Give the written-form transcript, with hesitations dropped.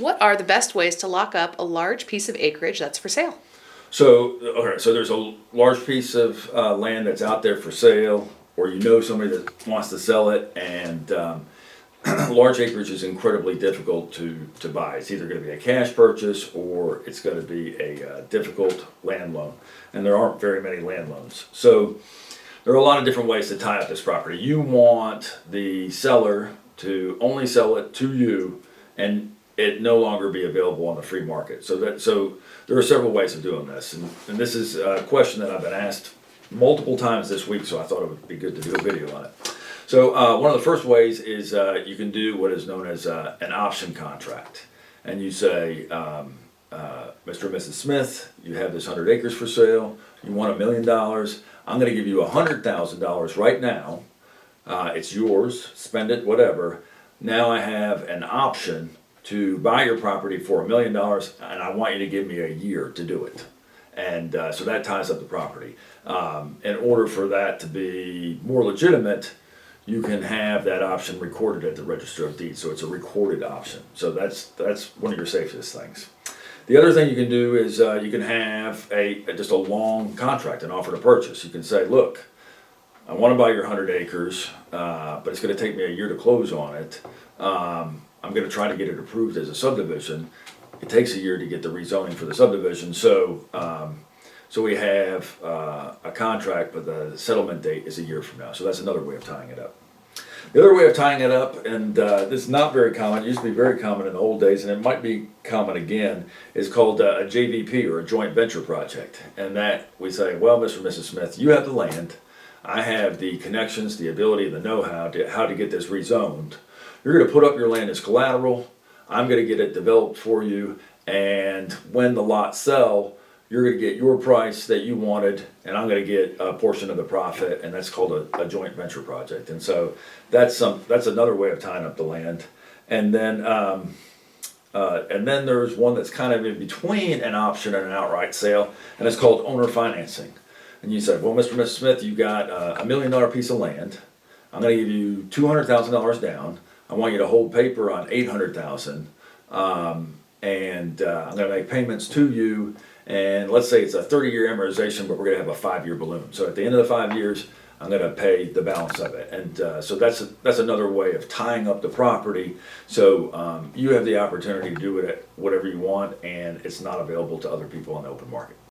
What are the best ways to lock up a large piece of acreage that's for sale? So there's a large piece of land that's out there for sale, or you know somebody that wants to sell it, and large acreage is incredibly difficult to buy. It's either going to be a cash purchase or it's going to be a difficult land loan, and there aren't very many land loans. So there are a lot of different ways to tie up this property. You want the seller to only sell it to you and it no longer be available on the free market. So there are several ways of doing this, and this is a question that I've been asked multiple times this week, so I thought it would be good to do a video on it. So one of the first ways is you can do what is known as an option contract, and you say, Mr. and Mrs. Smith, you have this 100 acres for sale, you want $1 million, I'm going to give you $100,000 right now, it's yours, spend it, whatever. Now I have an option to buy your property for $1 million, and I want you to give me a year to do it. And so that ties up the property. In order for that to be more legitimate, you can have that option recorded at the Register of Deeds. So it's a recorded option. So that's one of your safest things. The other thing you can do is you can have just a long contract, an offer to purchase. You can say, look, I want to buy your 100 acres, but it's going to take me a year to close on it. I'm going to try to get it approved as a subdivision. It takes a year to get the rezoning for the subdivision, so we have a contract, but the settlement date is a year from now. So that's another way of tying it up. The other way of tying it up, and this is not very common, it used to be very common in the old days, and it might be common again, is called a JVP, or a joint venture project. And that we say, well, Mr. and Mrs. Smith, you have the land, I have the connections, the ability, the know-how how to get this rezoned. You're going to put up your land as collateral. I'm going to get it developed for you, and when the lots sell, you're going to get your price that you wanted, and I'm going to get a portion of the profit, and that's called a joint venture project. And so that's another way of tying up the land. And then there's one that's kind of in between an option and an outright sale, and it's called owner financing. And you say, well, Mr. and Mrs. Smith, you got $1 million piece of land. I'm going to give you $200,000 down. I want you to hold paper on $800,000, and I'm going to make payments to you. And let's say it's a 30-year amortization, but we're going to have a 5-year balloon. So at the end of the 5 years, I'm going to pay the balance of it. And so that's another way of tying up the property. So you have the opportunity to do it at whatever you want, and it's not available to other people on the open market.